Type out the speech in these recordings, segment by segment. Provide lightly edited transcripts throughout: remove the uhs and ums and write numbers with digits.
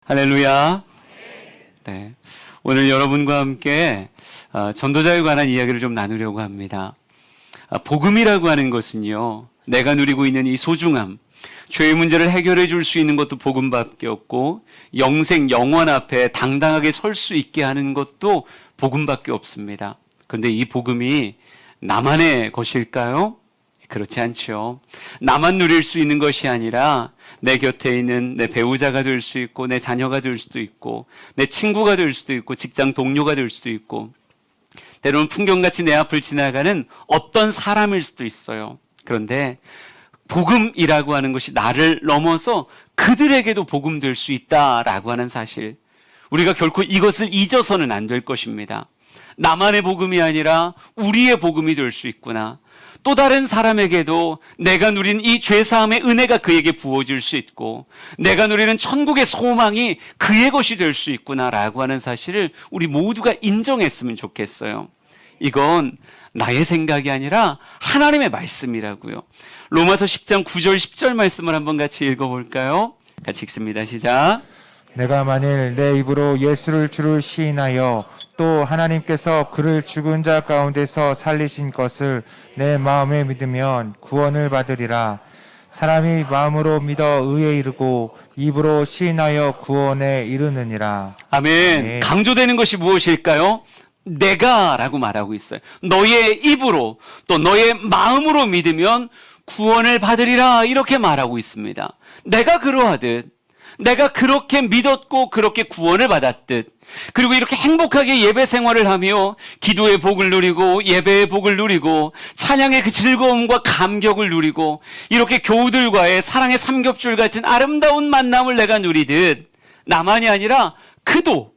할렐루야. 네. 오늘 여러분과 함께 전도자에 관한 이야기를 좀 나누려고 합니다. 복음이라고 하는 것은요, 내가 누리고 있는 이 소중함, 죄의 문제를 해결해 줄 수 있는 것도 복음밖에 없고, 영생, 영원 앞에 당당하게 설 수 있게 하는 것도 복음밖에 없습니다. 그런데 이 복음이 나만의 것일까요? 그렇지 않죠. 나만 누릴 수 있는 것이 아니라 내 곁에 있는 내 배우자가 될 수 있고, 내 자녀가 될 수도 있고, 내 친구가 될 수도 있고, 직장 동료가 될 수도 있고, 때로는 풍경같이 내 앞을 지나가는 어떤 사람일 수도 있어요. 그런데 복음이라고 하는 것이 나를 넘어서 그들에게도 복음 될 수 있다라고 하는 사실, 우리가 결코 이것을 잊어서는 안 될 것입니다. 나만의 복음이 아니라 우리의 복음이 될 수 있구나. 또 다른 사람에게도 내가 누린 이 죄사함의 은혜가 그에게 부어질 수 있고, 내가 누리는 천국의 소망이 그의 것이 될 수 있구나라고 하는 사실을 우리 모두가 인정했으면 좋겠어요. 이건 나의 생각이 아니라 하나님의 말씀이라고요. 로마서 10장 9절 10절 말씀을 한번 같이 읽어볼까요? 같이 읽습니다. 시작. 내가 만일 내 입으로 예수를 주를 시인하여 또 하나님께서 그를 죽은 자 가운데서 살리신 것을 내 마음에 믿으면 구원을 받으리라. 사람이 마음으로 믿어 의에 이르고 입으로 시인하여 구원에 이르느니라. 아멘. 네. 강조되는 것이 무엇일까요? 내가라고 말하고 있어요. 너의 입으로 또 너의 마음으로 믿으면 구원을 받으리라, 이렇게 말하고 있습니다. 내가 그러하듯, 내가 그렇게 믿었고 그렇게 구원을 받았듯, 그리고 이렇게 행복하게 예배 생활을 하며 기도의 복을 누리고 예배의 복을 누리고 찬양의 그 즐거움과 감격을 누리고 이렇게 교우들과의 사랑의 삼겹줄 같은 아름다운 만남을 내가 누리듯, 나만이 아니라 그도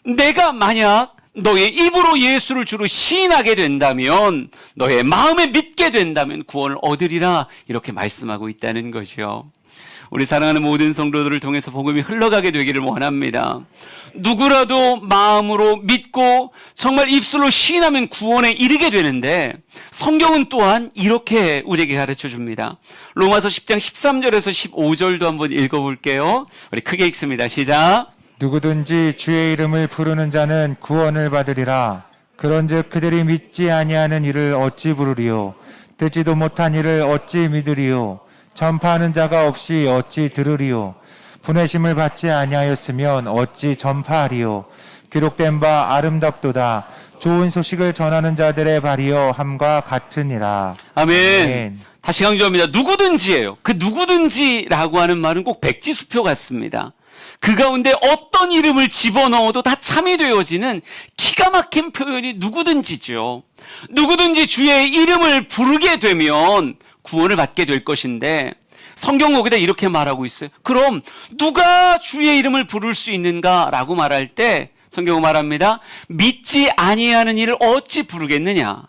내가 만약 너의 입으로 예수를 주로 시인하게 된다면, 너의 마음에 믿게 된다면 구원을 얻으리라, 이렇게 말씀하고 있다는 것이요. 우리 사랑하는 모든 성도들을 통해서 복음이 흘러가게 되기를 원합니다. 누구라도 마음으로 믿고 정말 입술로 시인하면 구원에 이르게 되는데, 성경은 또한 이렇게 우리에게 가르쳐 줍니다. 로마서 10장 13절에서 15절도 한번 읽어볼게요. 우리 크게 읽습니다. 시작. 누구든지 주의 이름을 부르는 자는 구원을 받으리라. 그런즉 그들이 믿지 아니하는 이를 어찌 부르리요? 듣지도 못한 이를 어찌 믿으리요? 전파하는 자가 없이 어찌 들으리요? 보내심을 받지 아니하였으면 어찌 전파하리요? 기록된 바 아름답도다. 좋은 소식을 전하는 자들의 발이여 함과 같으니라. 아멘. 아멘. 다시 강조합니다. 누구든지예요. 그 누구든지라고 하는 말은 꼭 백지수표 같습니다. 그 가운데 어떤 이름을 집어넣어도 다 참이 되어지는 기가 막힌 표현이 누구든지죠. 누구든지 주의 이름을 부르게 되면 구원을 받게 될 것인데, 성경 거기다 이렇게 말하고 있어요. 그럼 누가 주의 이름을 부를 수 있는가라고 말할 때 성경은 말합니다. 믿지 아니하는 이를 어찌 부르겠느냐.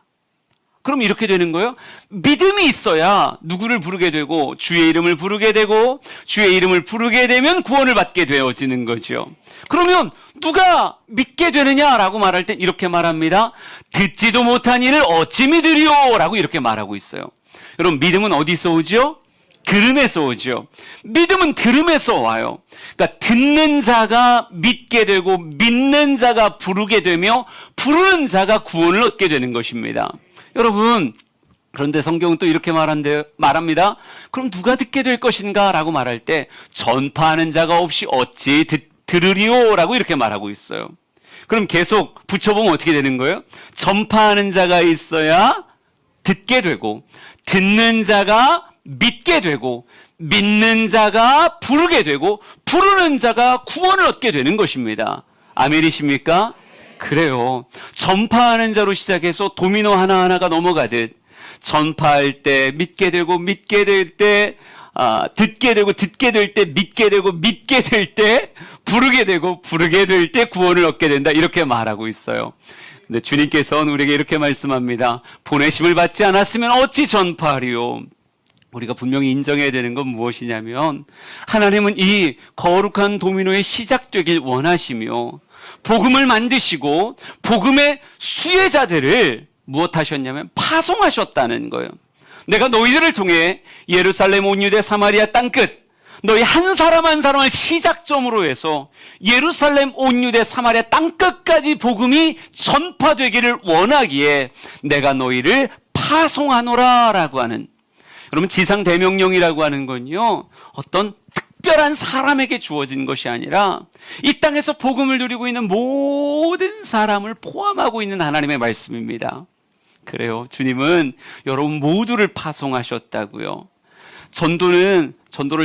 그럼 이렇게 되는 거예요. 믿음이 있어야 누구를 부르게 되고 주의 이름을 부르게 되고, 주의 이름을 부르게 되면 구원을 받게 되어지는 거죠. 그러면 누가 믿게 되느냐라고 말할 땐 이렇게 말합니다. 듣지도 못한 이를 어찌 믿으리요? 라고 이렇게 말하고 있어요. 여러분, 믿음은 어디서 오죠? 들음에서 오죠. 믿음은 들음에서 와요. 그러니까 듣는 자가 믿게 되고 믿는 자가 부르게 되며 부르는 자가 구원을 얻게 되는 것입니다. 여러분, 그런데 성경은 또 이렇게 말합니다. 그럼 누가 듣게 될 것인가? 라고 말할 때 전파하는 자가 없이 어찌 들으리요? 라고 이렇게 말하고 있어요. 그럼 계속 붙여보면 어떻게 되는 거예요? 전파하는 자가 있어야 듣게 되고, 듣는 자가 믿게 되고, 믿는 자가 부르게 되고, 부르는 자가 구원을 얻게 되는 것입니다. 아멘이십니까? 그래요. 전파하는 자로 시작해서 도미노 하나하나가 넘어가듯, 전파할 때 믿게 되고, 믿게 될 때 듣게 되고, 듣게 될 때 믿게 되고, 믿게 될 때 부르게 되고, 부르게 될 때 구원을 얻게 된다, 이렇게 말하고 있어요. 근데 주님께서는 우리에게 이렇게 말씀합니다. 보내심을 받지 않았으면 어찌 전파하리요? 우리가 분명히 인정해야 되는 건 무엇이냐면, 하나님은 이 거룩한 도미노의 시작되길 원하시며 복음을 만드시고 복음의 수혜자들을 무엇하셨냐면 파송하셨다는 거예요. 내가 너희들을 통해 예루살렘 온 유대 사마리아 땅끝, 너희 한 사람 한 사람을 시작점으로 해서 예루살렘, 온 유대, 사마리아 땅끝까지 복음이 전파되기를 원하기에 내가 너희를 파송하노라 라고 하는, 여러분 지상 대명령이라고 하는 건요 어떤 특별한 사람에게 주어진 것이 아니라 이 땅에서 복음을 누리고 있는 모든 사람을 포함하고 있는 하나님의 말씀입니다. 그래요, 주님은 여러분 모두를 파송하셨다고요. 전도를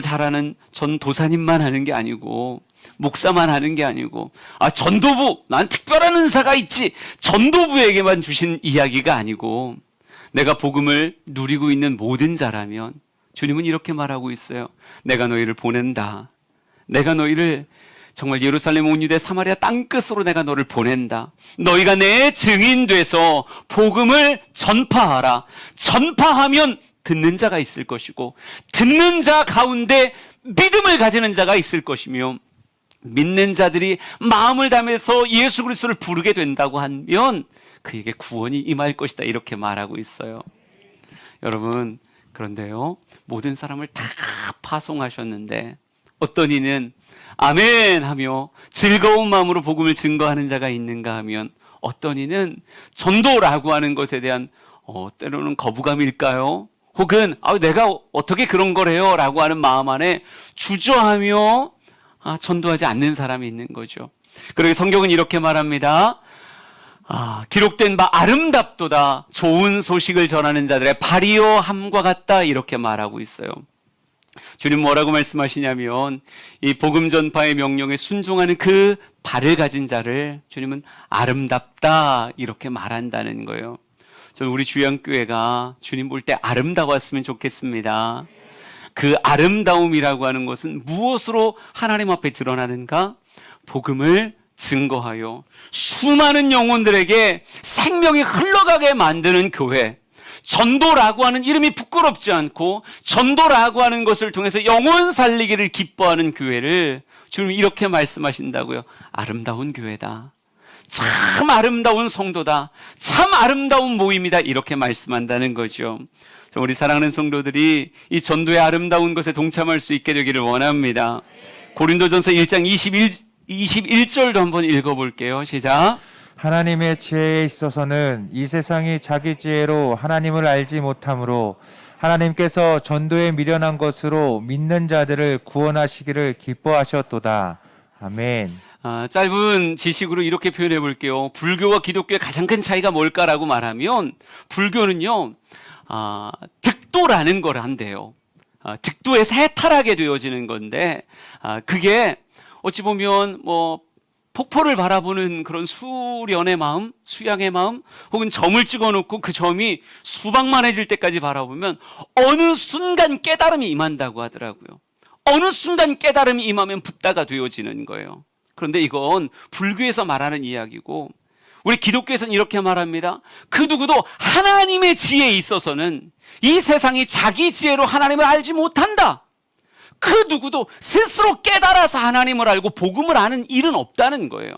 잘하는 전도사님만 하는 게 아니고, 목사만 하는 게 아니고, 전도부, 난 특별한 은사가 있지, 전도부에게만 주신 이야기가 아니고, 내가 복음을 누리고 있는 모든 자라면 주님은 이렇게 말하고 있어요. 내가 너희를 보낸다. 내가 너희를 정말 예루살렘, 온 유대, 사마리아 땅끝으로 내가 너를 보낸다. 너희가 내 증인 돼서 복음을 전파하라. 전파하면 듣는 자가 있을 것이고, 듣는 자 가운데 믿음을 가지는 자가 있을 것이며, 믿는 자들이 마음을 담아서 예수 그리스도를 부르게 된다고 하면 그에게 구원이 임할 것이다, 이렇게 말하고 있어요. 여러분, 그런데요, 모든 사람을 다 파송하셨는데 어떤 이는 아멘 하며 즐거운 마음으로 복음을 증거하는 자가 있는가 하면, 어떤 이는 전도라고 하는 것에 대한 때로는 거부감일까요? 혹은 내가 어떻게 그런 걸 해요? 라고 하는 마음 안에 주저하며 전도하지 않는 사람이 있는 거죠. 그러게 성경은 이렇게 말합니다. 기록된 바 아름답도다. 좋은 소식을 전하는 자들의 발이요 함과 같다. 이렇게 말하고 있어요. 주님 뭐라고 말씀하시냐면, 이 복음 전파의 명령에 순종하는 그 발을 가진 자를 주님은 아름답다 이렇게 말한다는 거예요. 저는 우리 주양교회가 주님 볼 때 아름다웠으면 좋겠습니다. 그 아름다움이라고 하는 것은 무엇으로 하나님 앞에 드러나는가? 복음을 증거하여 수많은 영혼들에게 생명이 흘러가게 만드는 교회, 전도라고 하는 이름이 부끄럽지 않고 전도라고 하는 것을 통해서 영혼 살리기를 기뻐하는 교회를 주님 이렇게 말씀하신다고요. 아름다운 교회다. 참 아름다운 성도다. 참 아름다운 모임이다. 이렇게 말씀한다는 거죠. 우리 사랑하는 성도들이 이 전도의 아름다운 것에 동참할 수 있게 되기를 원합니다. 고린도전서 1장 21절도 한번 읽어볼게요. 시작. 하나님의 지혜에 있어서는 이 세상이 자기 지혜로 하나님을 알지 못하므로 하나님께서 전도에 미련한 것으로 믿는 자들을 구원하시기를 기뻐하셨도다. 아멘. 짧은 지식으로 이렇게 표현해 볼게요. 불교와 기독교의 가장 큰 차이가 뭘까라고 말하면, 불교는요 득도라는 걸 한대요. 득도에 세탈하게 되어지는 건데, 그게 어찌 보면 폭포를 바라보는 그런 수련의 마음, 수양의 마음, 혹은 점을 찍어놓고 그 점이 수박만해질 때까지 바라보면 어느 순간 깨달음이 임한다고 하더라고요. 어느 순간 깨달음이 임하면 붓다가 되어지는 거예요. 그런데 이건 불교에서 말하는 이야기고, 우리 기독교에서는 이렇게 말합니다. 그 누구도 하나님의 지혜에 있어서는 이 세상이 자기 지혜로 하나님을 알지 못한다. 그 누구도 스스로 깨달아서 하나님을 알고 복음을 아는 일은 없다는 거예요.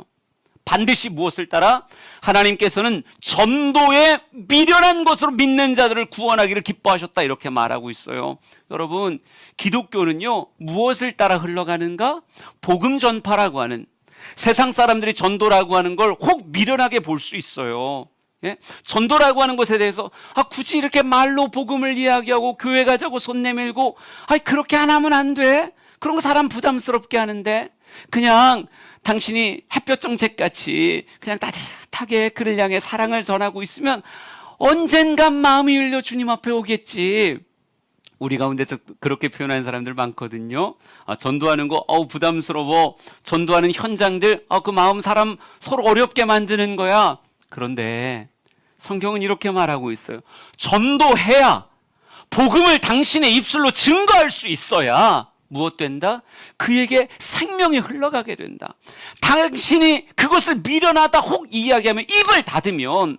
반드시 무엇을 따라? 하나님께서는 전도에 미련한 것으로 믿는 자들을 구원하기를 기뻐하셨다, 이렇게 말하고 있어요. 여러분, 기독교는요 무엇을 따라 흘러가는가? 복음 전파라고 하는, 세상 사람들이 전도라고 하는 걸 혹 미련하게 볼 수 있어요. 예? 전도라고 하는 것에 대해서 굳이 이렇게 말로 복음을 이야기하고 교회 가자고 손 내밀고 그렇게 안 하면 안 돼. 그런 거 사람 부담스럽게 하는데, 그냥 당신이 햇볕 정책같이 그냥 따뜻하게 그를 향해 사랑을 전하고 있으면 언젠간 마음이 열려 주님 앞에 오겠지. 우리 가운데서 그렇게 표현하는 사람들 많거든요. 전도하는 거 부담스러워. 전도하는 현장들 그 마음 사람 서로 어렵게 만드는 거야. 그런데 성경은 이렇게 말하고 있어요. 전도해야, 복음을 당신의 입술로 증거할 수 있어야 무엇 된다? 그에게 생명이 흘러가게 된다. 당신이 그것을 미련하다 혹 이야기하면, 입을 닫으면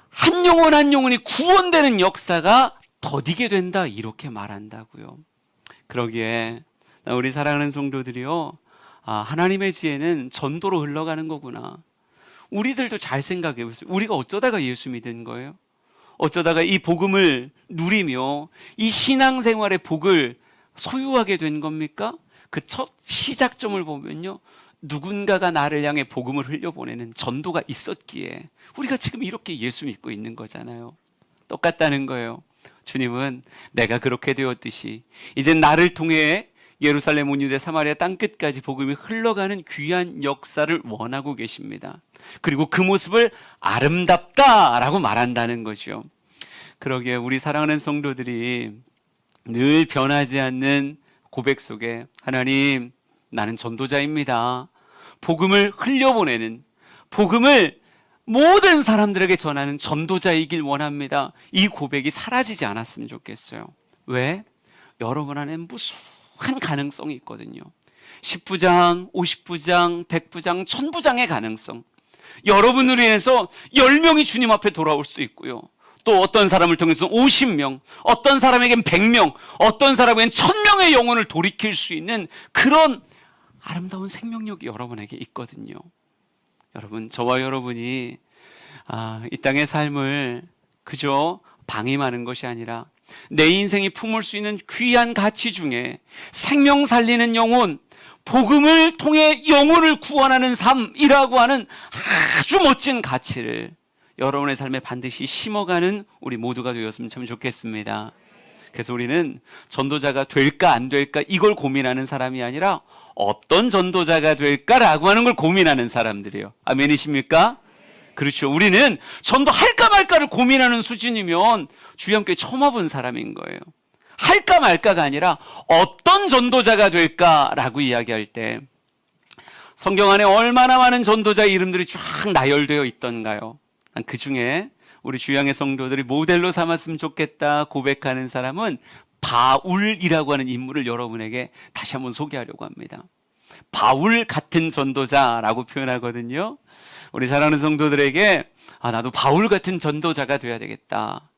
한 영혼 한 영혼이 구원되는 역사가 더디게 된다, 이렇게 말한다고요. 그러기에 우리 사랑하는 성도들이요, 하나님의 지혜는 전도로 흘러가는 거구나. 우리들도 잘 생각해 보세요. 우리가 어쩌다가 예수 믿은 거예요? 어쩌다가 이 복음을 누리며 이 신앙생활의 복을 소유하게 된 겁니까? 그 첫 시작점을 보면요, 누군가가 나를 향해 복음을 흘려보내는 전도가 있었기에 우리가 지금 이렇게 예수 믿고 있는 거잖아요. 똑같다는 거예요. 주님은 내가 그렇게 되었듯이 이제 나를 통해 예루살렘 온 유대 사마리아 땅끝까지 복음이 흘러가는 귀한 역사를 원하고 계십니다. 그리고 그 모습을 아름답다라고 말한다는 거죠. 그러기에 우리 사랑하는 성도들이 늘 변하지 않는 고백 속에 하나님, 나는 전도자입니다. 복음을 흘려보내는, 복음을 모든 사람들에게 전하는 전도자이길 원합니다. 이 고백이 사라지지 않았으면 좋겠어요. 왜? 여러분 안에 무수한 가능성이 있거든요. 10부장, 50부장, 100부장, 1000부장의 가능성. 여러분으로 인해서 10명이 주님 앞에 돌아올 수도 있고요. 또 어떤 사람을 통해서 50명, 어떤 사람에겐 100명, 어떤 사람에겐 1000명의 영혼을 돌이킬 수 있는 그런 아름다운 생명력이 여러분에게 있거든요. 여러분, 저와 여러분이 이 땅의 삶을 그저 방임하는 것이 아니라 내 인생이 품을 수 있는 귀한 가치 중에 생명 살리는 영혼, 복음을 통해 영혼을 구원하는 삶이라고 하는 아주 멋진 가치를 여러분의 삶에 반드시 심어가는 우리 모두가 되었으면 참 좋겠습니다. 그래서 우리는 전도자가 될까 안 될까 이걸 고민하는 사람이 아니라 어떤 전도자가 될까라고 하는 걸 고민하는 사람들이에요. 아멘이십니까? 그렇죠. 우리는 전도할까 말까를 고민하는 수준이면 주의 함께 처음 와본 사람인 거예요. 할까 말까가 아니라 어떤 전도자가 될까라고 이야기할 때 성경 안에 얼마나 많은 전도자 이름들이 쫙 나열되어 있던가요? 그 중에 우리 주양의 성도들이 모델로 삼았으면 좋겠다 고백하는 사람은 바울이라고 하는 인물을 여러분에게 다시 한번 소개하려고 합니다. 바울 같은 전도자라고 표현하거든요. 우리 사랑하는 성도들에게 나도 바울 같은 전도자가 돼야 되겠다.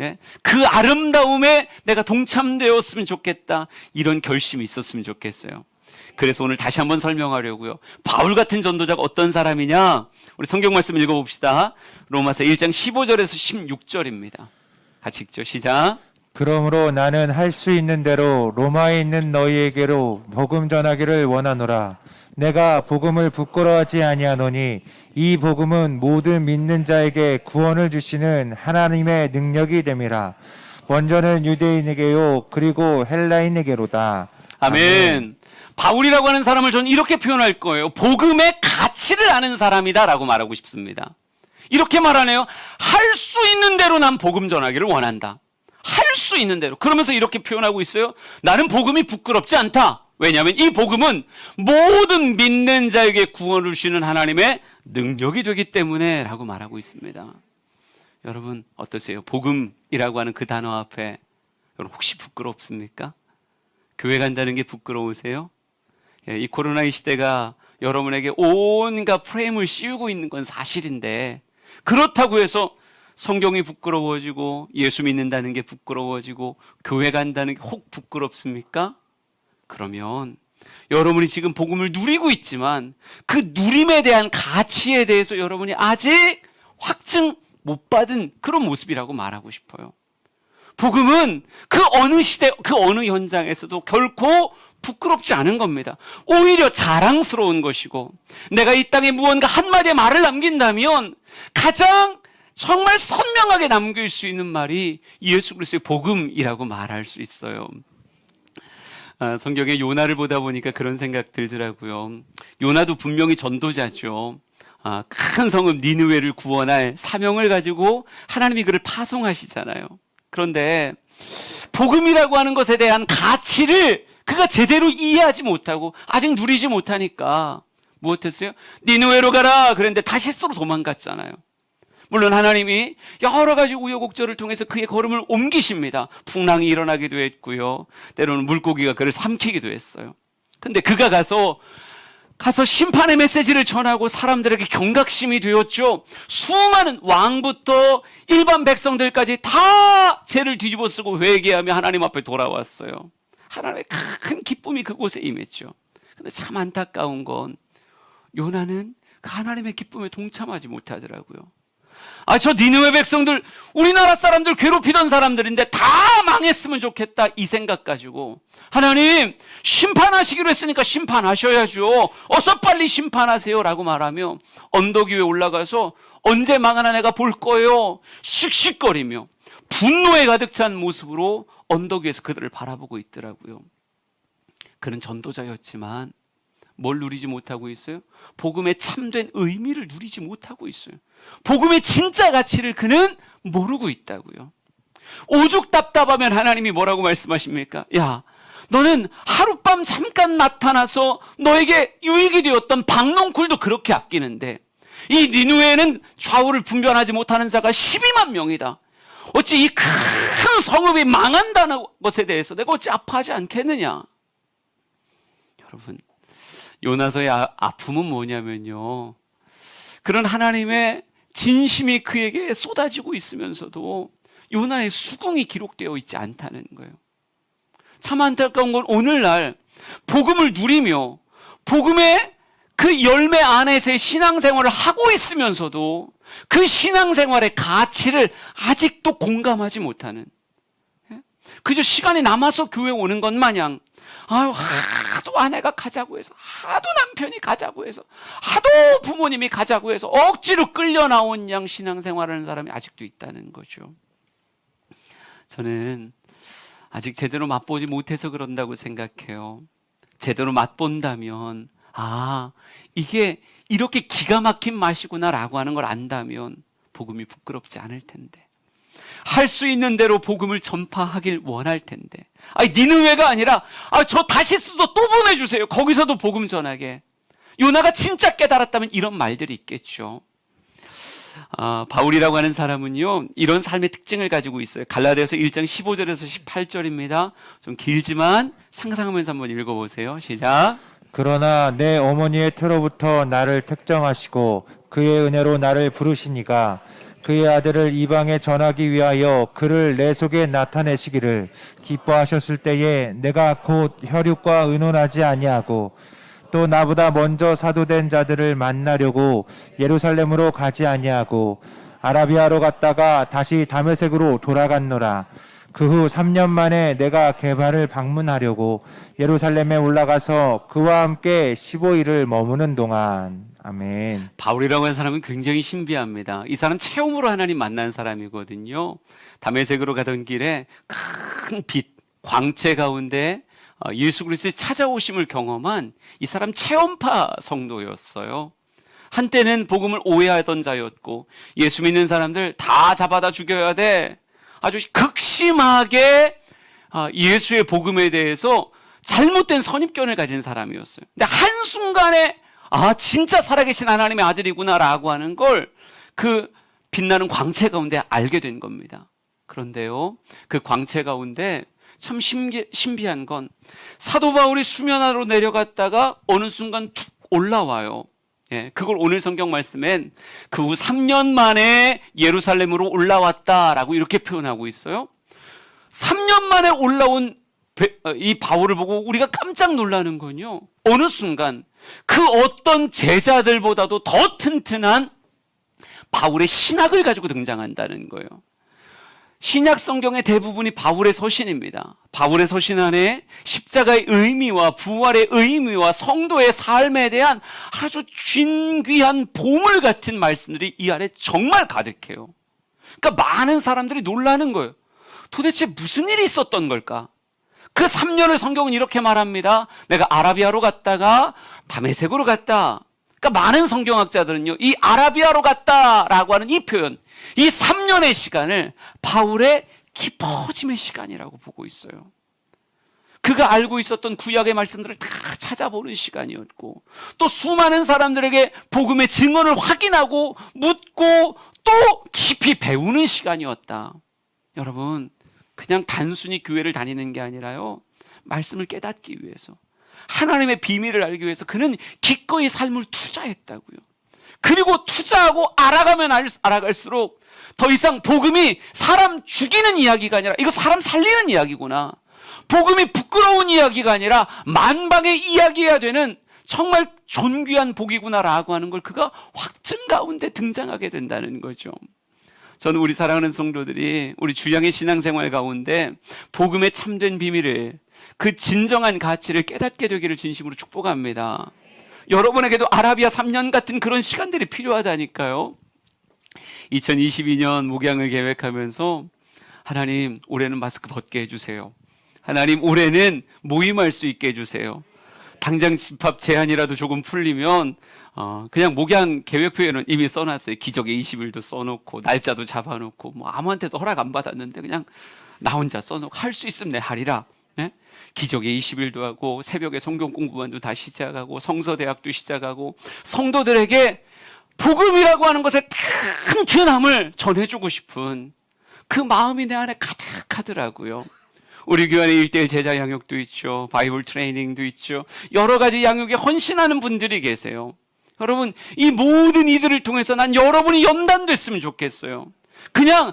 예? 그 아름다움에 내가 동참되었으면 좋겠다. 이런 결심이 있었으면 좋겠어요. 그래서 오늘 다시 한번 설명하려고요. 바울 같은 전도자가 어떤 사람이냐? 우리 성경 말씀 읽어봅시다. 로마서 1장 15절에서 16절입니다. 같이 읽죠. 시작. 그러므로 나는 할 수 있는 대로 로마에 있는 너희에게로 복음 전하기를 원하노라. 내가 복음을 부끄러워하지 아니하노니 이 복음은 모든 믿는 자에게 구원을 주시는 하나님의 능력이 됨이라. 먼저는 유대인에게요 그리고 헬라인에게로다. 아멘. 바울이라고 하는 사람을 저는 이렇게 표현할 거예요. 복음의 가치를 아는 사람이다라고 말하고 싶습니다. 이렇게 말하네요. 할 수 있는 대로 난 복음 전하기를 원한다. 할 수 있는 대로. 그러면서 이렇게 표현하고 있어요. 나는 복음이 부끄럽지 않다. 왜냐하면 이 복음은 모든 믿는 자에게 구원을 주시는 하나님의 능력이 되기 때문에 라고 말하고 있습니다. 여러분 어떠세요? 복음이라고 하는 그 단어 앞에 여러분 혹시 부끄럽습니까? 교회 간다는 게 부끄러우세요? 이 코로나 시대가 여러분에게 온갖 프레임을 씌우고 있는 건 사실인데 그렇다고 해서 성경이 부끄러워지고 예수 믿는다는 게 부끄러워지고 교회 간다는 게 혹 부끄럽습니까? 그러면 여러분이 지금 복음을 누리고 있지만 그 누림에 대한 가치에 대해서 여러분이 아직 확증 못 받은 그런 모습이라고 말하고 싶어요. 복음은 그 어느 시대, 그 어느 현장에서도 결코 부끄럽지 않은 겁니다. 오히려 자랑스러운 것이고 내가 이 땅에 무언가 한마디의 말을 남긴다면 가장 정말 선명하게 남길 수 있는 말이 예수 그리스도의 복음이라고 말할 수 있어요. 성경의 요나를 보다 보니까 그런 생각 들더라고요. 요나도 분명히 전도자죠. 큰 성읍 니느웨를 구원할 사명을 가지고 하나님이 그를 파송하시잖아요. 그런데 복음이라고 하는 것에 대한 가치를 그가 제대로 이해하지 못하고 아직 누리지 못하니까 무엇했어요? 니느웨로 가라 그랬는데 다시스로 도망갔잖아요. 물론 하나님이 여러 가지 우여곡절을 통해서 그의 걸음을 옮기십니다. 풍랑이 일어나기도 했고요. 때로는 물고기가 그를 삼키기도 했어요. 근데 그가 가서 심판의 메시지를 전하고 사람들에게 경각심이 되었죠. 수많은 왕부터 일반 백성들까지 다 죄를 뒤집어 쓰고 회개하며 하나님 앞에 돌아왔어요. 하나님의 큰 기쁨이 그곳에 임했죠. 근데 참 안타까운 건 요나는 그 하나님의 기쁨에 동참하지 못하더라고요. 저 니느웨 백성들, 우리나라 사람들 괴롭히던 사람들인데 다 망했으면 좋겠다, 이 생각 가지고 하나님 심판하시기로 했으니까 심판하셔야죠, 어서 빨리 심판하세요 라고 말하며 언덕 위에 올라가서 언제 망하나 내가 볼 거예요 씩씩거리며 분노에 가득 찬 모습으로 언덕 위에서 그들을 바라보고 있더라고요. 그는 전도자였지만 뭘 누리지 못하고 있어요? 복음의 참된 의미를 누리지 못하고 있어요. 복음의 진짜 가치를 그는 모르고 있다고요. 오죽 답답하면 하나님이 뭐라고 말씀하십니까? 야, 너는 하룻밤 잠깐 나타나서 너에게 유익이 되었던 박농쿨도 그렇게 아끼는데 이 니느웨는 좌우를 분별하지 못하는 자가 12만 명이다. 어찌 이 큰 성읍이 망한다는 것에 대해서 내가 어찌 아파하지 않겠느냐? 여러분, 요나서의 아픔은 뭐냐면요, 그런 하나님의 진심이 그에게 쏟아지고 있으면서도 요나의 수긍이 기록되어 있지 않다는 거예요. 참 안타까운 건 오늘날 복음을 누리며 복음의 그 열매 안에서의 신앙생활을 하고 있으면서도 그 신앙생활의 가치를 아직도 공감하지 못하는, 그저 시간이 남아서 교회 오는 것 마냥 하도 아내가 가자고 해서, 하도 남편이 가자고 해서, 하도 부모님이 가자고 해서 억지로 끌려 나온 양 신앙생활하는 사람이 아직도 있다는 거죠. 저는 아직 제대로 맛보지 못해서 그런다고 생각해요. 제대로 맛본다면 이게 이렇게 기가 막힌 맛이구나 라고 하는 걸 안다면 복음이 부끄럽지 않을 텐데, 할 수 있는 대로 복음을 전파하길 원할 텐데, 니느웨가 아니라 저 다시스도 또 보내주세요, 거기서도 복음 전하게. 요나가 진짜 깨달았다면 이런 말들이 있겠죠. 바울이라고 하는 사람은요, 이런 삶의 특징을 가지고 있어요. 갈라디아서 1장 15절에서 18절입니다. 좀 길지만 상상하면서 한번 읽어보세요. 시작. 그러나 내 어머니의 태로부터 나를 택정하시고 그의 은혜로 나를 부르시니가 그의 아들을 이방에 전하기 위하여 그를 내 속에 나타내시기를 기뻐하셨을 때에 내가 곧 혈육과 의논하지 아니하고 또 나보다 먼저 사도된 자들을 만나려고 예루살렘으로 가지 아니하고 아라비아로 갔다가 다시 다메섹으로 돌아갔노라. 그 후 3년 만에 내가 게바를 방문하려고 예루살렘에 올라가서 그와 함께 15일을 머무는 동안. 아멘. 바울이라고 하는 사람은 굉장히 신비합니다. 이 사람 체험으로 하나님 만난 사람이거든요. 다메섹으로 가던 길에 큰 빛, 광채 가운데 예수 그리스도의 찾아오심을 경험한 이 사람 체험파 성도였어요. 한때는 복음을 오해하던 자였고 예수 믿는 사람들 다 잡아다 죽여야 돼, 아주 극심하게 예수의 복음에 대해서 잘못된 선입견을 가진 사람이었어요. 근데 한순간에 진짜 살아계신 하나님의 아들이구나 라고 하는 걸 그 빛나는 광채 가운데 알게 된 겁니다. 그런데요, 그 광채 가운데 참 신비한 건 사도 바울이 수면 아래로 내려갔다가 어느 순간 툭 올라와요. 그걸 오늘 성경 말씀엔 그 후 3년 만에 예루살렘으로 올라왔다라고 이렇게 표현하고 있어요. 3년 만에 올라온 이 바울을 보고 우리가 깜짝 놀라는 건요, 어느 순간 그 어떤 제자들보다도 더 튼튼한 바울의 신학을 가지고 등장한다는 거예요. 신약 성경의 대부분이 바울의 서신입니다. 바울의 서신 안에 십자가의 의미와 부활의 의미와 성도의 삶에 대한 아주 진귀한 보물 같은 말씀들이 이 안에 정말 가득해요. 그러니까 많은 사람들이 놀라는 거예요. 도대체 무슨 일이 있었던 걸까? 그 3년을 성경은 이렇게 말합니다. 내가 아라비아로 갔다가 다메섹으로 갔다. 그러니까 많은 성경학자들은요, 이 아라비아로 갔다라고 하는 이 표현, 이 3년의 시간을 바울의 깊어짐의 시간이라고 보고 있어요. 그가 알고 있었던 구약의 말씀들을 다 찾아보는 시간이었고, 또 수많은 사람들에게 복음의 증언을 확인하고 묻고 또 깊이 배우는 시간이었다. 여러분, 그냥 단순히 교회를 다니는 게 아니라요, 말씀을 깨닫기 위해서, 하나님의 비밀을 알기 위해서 그는 기꺼이 삶을 투자했다고요. 그리고 투자하고 알아가면 알아갈수록 더 이상 복음이 사람 죽이는 이야기가 아니라 이거 사람 살리는 이야기구나, 복음이 부끄러운 이야기가 아니라 만방의 이야기해야 되는 정말 존귀한 복이구나라고 하는 걸 그가 확증 가운데 등장하게 된다는 거죠. 저는 우리 사랑하는 성도들이 우리 주양의 신앙생활 가운데 복음의 참된 비밀을, 그 진정한 가치를 깨닫게 되기를 진심으로 축복합니다. 여러분에게도 아라비아 3년 같은 그런 시간들이 필요하다니까요. 2022년 목양을 계획하면서 하나님 올해는 마스크 벗게 해주세요. 하나님 올해는 모임할 수 있게 해주세요. 당장 집합 제한이라도 조금 풀리면 그냥 목양 계획표에는 이미 써놨어요. 기적의 20일도 써놓고 날짜도 잡아놓고 뭐 아무한테도 허락 안 받았는데 그냥 나 혼자 써놓고 할 수 있으면 내 하리라. 네? 기적의 20일도 하고 새벽에 성경 공부반도 다 시작하고 성서대학도 시작하고 성도들에게 복음이라고 하는 것의 튼튼함을 전해주고 싶은 그 마음이 내 안에 가득하더라고요. 우리 교회 안에 1:1 제자 양육도 있죠. 바이블 트레이닝도 있죠. 여러 가지 양육에 헌신하는 분들이 계세요. 여러분, 이 모든 이들을 통해서 난 여러분이 연단됐으면 좋겠어요. 그냥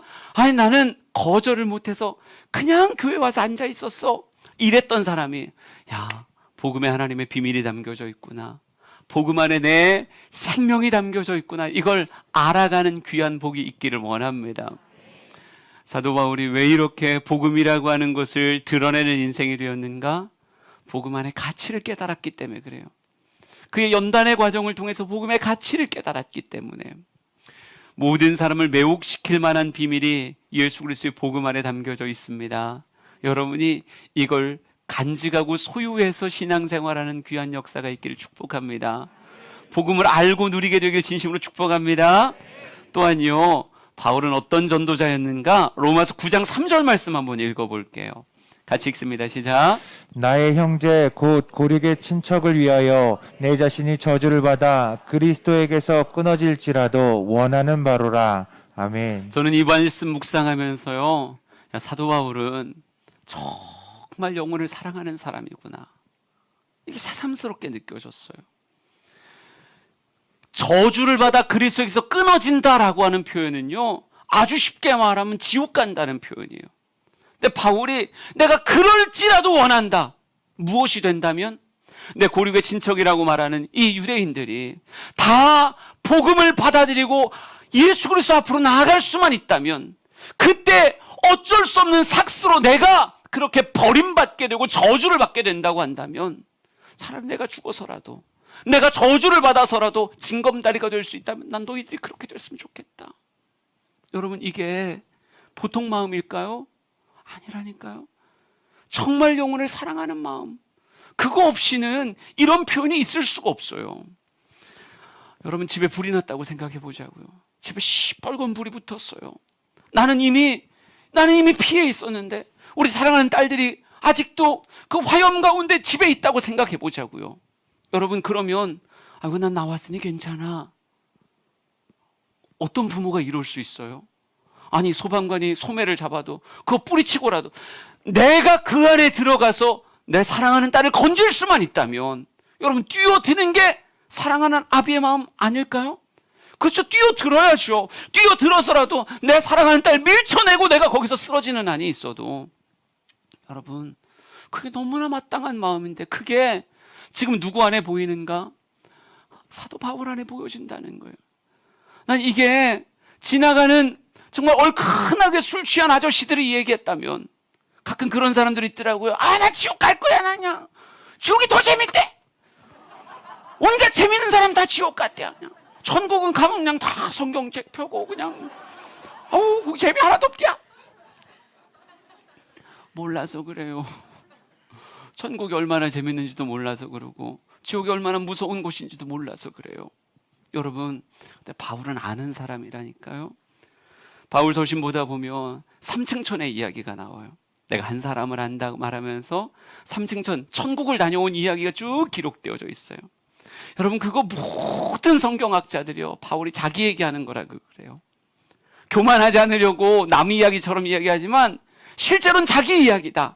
나는 거절을 못해서 그냥 교회 와서 앉아 있었어 이랬던 사람이, 야, 복음에 하나님의 비밀이 담겨져 있구나, 복음 안에 내 생명이 담겨져 있구나, 이걸 알아가는 귀한 복이 있기를 원합니다. 사도 바울이 왜 이렇게 복음이라고 하는 것을 드러내는 인생이 되었는가? 복음 안에 가치를 깨달았기 때문에 그래요. 그의 연단의 과정을 통해서 복음의 가치를 깨달았기 때문에. 모든 사람을 매혹시킬 만한 비밀이 예수 그리스도의 복음 안에 담겨져 있습니다. 여러분이 이걸 간직하고 소유해서 신앙생활하는 귀한 역사가 있기를 축복합니다. 복음을 알고 누리게 되길 진심으로 축복합니다. 또한요, 바울은 어떤 전도자였는가? 로마서 9장 3절 말씀 한번 읽어볼게요. 같이 읽습니다. 시작. 나의 형제 곧 고륙의 친척을 위하여 내 자신이 저주를 받아 그리스도에게서 끊어질지라도 원하는 바로라. 아멘. 저는 이 말씀 묵상하면서요, 사도 바울은 정말 영혼을 사랑하는 사람이구나, 이게 새삼스럽게 느껴졌어요. 저주를 받아 그리스도에게서 끊어진다라고 하는 표현은요, 아주 쉽게 말하면 지옥 간다는 표현이에요. 근데 바울이 내가 그럴지라도 원한다. 무엇이 된다면? 내 고륙의 친척이라고 말하는 이 유대인들이 다 복음을 받아들이고 예수 그리스도 앞으로 나아갈 수만 있다면, 그때 어쩔 수 없는 삭스로 내가 그렇게 버림받게 되고 저주를 받게 된다고 한다면, 차라리 내가 죽어서라도, 내가 저주를 받아서라도 징검다리가 될 수 있다면 난 너희들이 그렇게 됐으면 좋겠다. 여러분, 이게 보통 마음일까요? 아니라니까요. 정말 영혼을 사랑하는 마음, 그거 없이는 이런 표현이 있을 수가 없어요. 여러분, 집에 불이 났다고 생각해 보자고요. 집에 시뻘건 불이 붙었어요. 나는 이미 피해 있었는데 우리 사랑하는 딸들이 아직도 그 화염 가운데 집에 있다고 생각해 보자고요. 여러분, 그러면 난 나왔으니 괜찮아. 어떤 부모가 이럴 수 있어요? 아니, 소방관이 소매를 잡아도 그거 뿌리치고라도 내가 그 안에 들어가서 내 사랑하는 딸을 건질 수만 있다면, 여러분, 뛰어드는 게 사랑하는 아비의 마음 아닐까요? 그렇죠. 뛰어들어야죠. 뛰어들어서라도 내 사랑하는 딸 밀쳐내고 내가 거기서 쓰러지는 한이 있어도, 여러분, 그게 너무나 마땅한 마음인데 그게 지금 누구 안에 보이는가? 사도 바울 안에 보여진다는 거예요. 난 이게 지나가는 정말 얼큰하게 술 취한 아저씨들이 얘기했다면, 가끔 그런 사람들이 있더라고요. 나 지옥 갈 거야. 나 그냥 지옥이 더 재밌대. 온갖 재밌는 사람 다 지옥 갔대요. 그냥 천국은 가면 그냥 다 성경책 펴고 그냥 재미 하나도 없대요. 몰라서 그래요. 천국이 얼마나 재밌는지도 몰라서 그러고 지옥이 얼마나 무서운 곳인지도 몰라서 그래요. 여러분, 근데 바울은 아는 사람이라니까요. 바울 서신 보다 보면 삼층천의 이야기가 나와요. 내가 한 사람을 안다고 말하면서 삼층천, 천국을 다녀온 이야기가 쭉 기록되어져 있어요. 여러분, 그거 모든 성경학자들이요, 바울이 자기 얘기하는 거라고 그래요. 교만하지 않으려고 남 이야기처럼 이야기하지만 실제로는 자기 이야기다.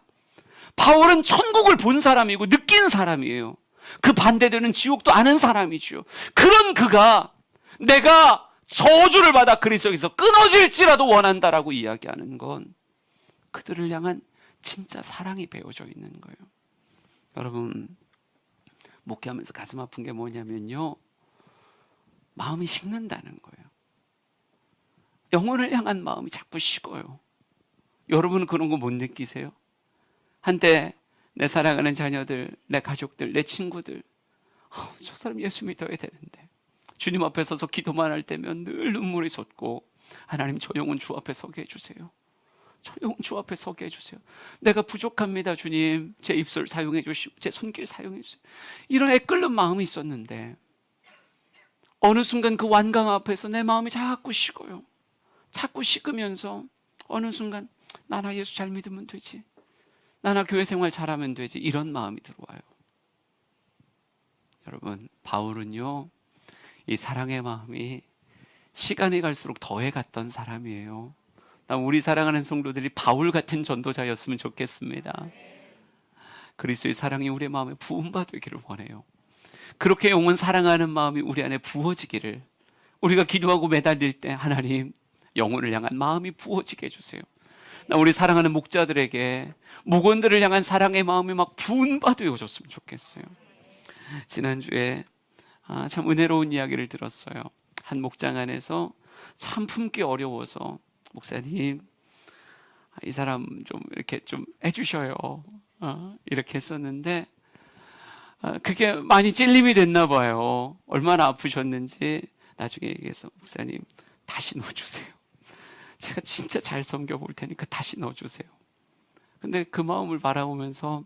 바울은 천국을 본 사람이고 느낀 사람이에요. 그 반대되는 지옥도 아는 사람이죠. 그런 그가 내가 저주를 받아 그리스도에게서 끊어질지라도 원한다라고 이야기하는 건 그들을 향한 진짜 사랑이 배어져 있는 거예요. 여러분, 목회하면서 가슴 아픈 게 뭐냐면요, 마음이 식는다는 거예요. 영혼을 향한 마음이 자꾸 식어요. 여러분은 그런 거 못 느끼세요? 한때 내 사랑하는 자녀들, 내 가족들, 내 친구들, 저 사람 예수 믿어야 되는데 주님 앞에 서서 기도만 할 때면 늘 눈물이 솟고, 하나님 저 영혼 주 앞에 서게 해주세요. 저 영혼 주 앞에 서게 해주세요. 내가 부족합니다 주님. 제 입술 사용해 주시고 제 손길 사용해 주세요. 이런 애끓는 마음이 있었는데 어느 순간 그 완강 앞에서 내 마음이 자꾸 식어요. 자꾸 식으면서 어느 순간 나나 예수 잘 믿으면 되지, 나나 교회 생활 잘하면 되지, 이런 마음이 들어와요. 여러분, 바울은요 이 사랑의 마음이 시간이 갈수록 더해갔던 사람이에요. 우리 사랑하는 성도들이 바울 같은 전도자였으면 좋겠습니다. 그리스도의 사랑이 우리의 마음에 부음받기를 원해요. 그렇게 영혼 사랑하는 마음이 우리 안에 부어지기를, 우리가 기도하고 매달릴 때 하나님 영혼을 향한 마음이 부어지게 해주세요. 우리 사랑하는 목자들에게, 목원들을 향한 사랑의 마음이 막 부음받아졌으면 좋겠어요. 지난주에 참 은혜로운 이야기를 들었어요. 한 목장 안에서 참 품기 어려워서 목사님 이 사람 좀 이렇게 좀 해주셔요, 이렇게 했었는데 그게 많이 찔림이 됐나 봐요. 얼마나 아프셨는지 나중에 얘기해서 목사님 다시 넣어주세요. 제가 진짜 잘 섬겨볼 테니까 다시 넣어주세요. 근데 그 마음을 바라보면서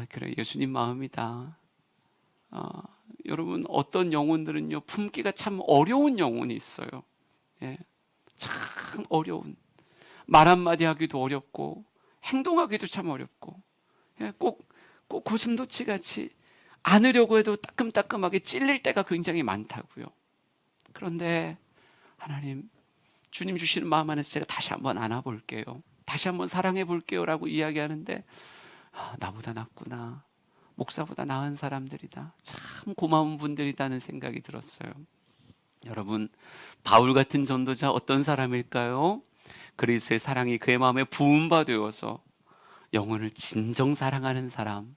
그래, 예수님 마음이다. 여러분, 어떤 영혼들은요 품기가 참 어려운 영혼이 있어요. 예, 참 어려운, 말 한마디 하기도 어렵고 행동하기도 참 어렵고, 예, 꼭 고슴도치 같이 안으려고 해도 따끔따끔하게 찔릴 때가 굉장히 많다고요. 그런데 하나님, 주님 주시는 마음 안에서 제가 다시 한번 안아볼게요, 다시 한번 사랑해 볼게요 라고 이야기하는데 나보다 낫구나, 목사보다 나은 사람들이다, 참 고마운 분들이다는 생각이 들었어요. 여러분, 바울 같은 전도자 어떤 사람일까요? 그리스도의 사랑이 그의 마음에 부음바 되어서 영혼을 진정 사랑하는 사람.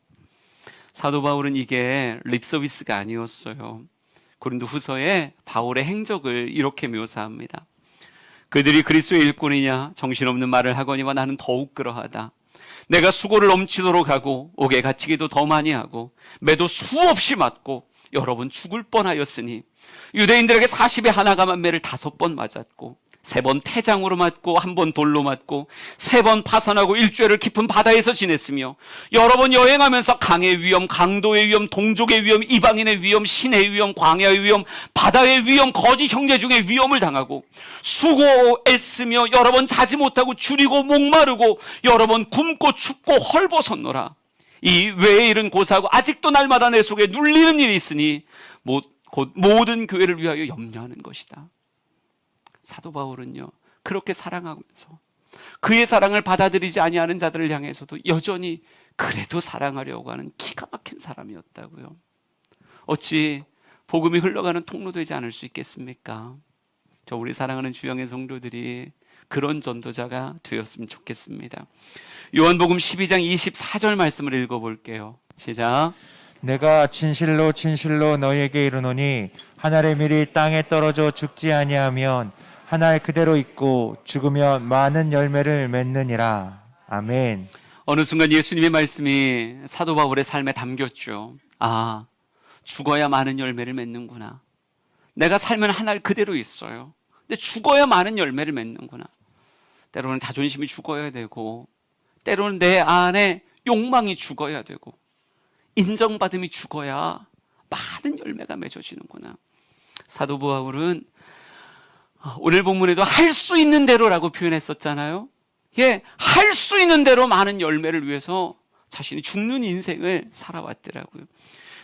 사도 바울은 이게 립서비스가 아니었어요. 고린도 후서에 바울의 행적을 이렇게 묘사합니다. 그들이 그리스도의 일꾼이냐 정신없는 말을 하거니와 나는 더욱 그러하다. 내가 수고를 넘치도록 하고 옥에 갇히기도 더 많이 하고 매도 수없이 맞고 여러 번 죽을 뻔하였으니 유대인들에게 40에 하나가 만매를 5번 맞았고 3번 태장으로 맞고 1번 돌로 맞고 3번 파선하고 일주일을 깊은 바다에서 지냈으며 여러 번 여행하면서 강의 위험, 강도의 위험, 동족의 위험, 이방인의 위험, 신의 위험, 광야의 위험, 바다의 위험, 거짓 형제 중에 위험을 당하고 수고했으며 여러 번 자지 못하고 줄이고 목마르고 여러 번 굶고 춥고 헐벗었노라. 이 외의 일은 고사하고 아직도 날마다 내 속에 눌리는 일이 있으니 곧 모든 교회를 위하여 염려하는 것이다. 사도 바울은요 그렇게 사랑하면서 그의 사랑을 받아들이지 아니하는 자들을 향해서도 여전히 그래도 사랑하려고 하는 기가 막힌 사람이었다고요. 어찌 복음이 흘러가는 통로되지 않을 수 있겠습니까? 저 우리 사랑하는 주영의 성도들이 그런 전도자가 되었으면 좋겠습니다. 요한복음 12장 24절 말씀을 읽어볼게요. 시작. 내가 진실로 진실로 너희에게 이르노니 한 알의 밀이 땅에 떨어져 죽지 아니하면 한 알 그대로 있고 죽으면 많은 열매를 맺느니라. 아멘. 어느 순간 예수님의 말씀이 사도 바울의 삶에 담겼죠. 죽어야 많은 열매를 맺는구나. 내가 살면 한 알 그대로 있어요. 근데 죽어야 많은 열매를 맺는구나. 때로는 자존심이 죽어야 되고 때로는 내 안에 욕망이 죽어야 되고 인정받음이 죽어야 많은 열매가 맺어지는구나. 사도 바울은 오늘 본문에도 할 수 있는 대로라고 표현했었잖아요. 예, 할 수 있는 대로 많은 열매를 위해서 자신이 죽는 인생을 살아왔더라고요.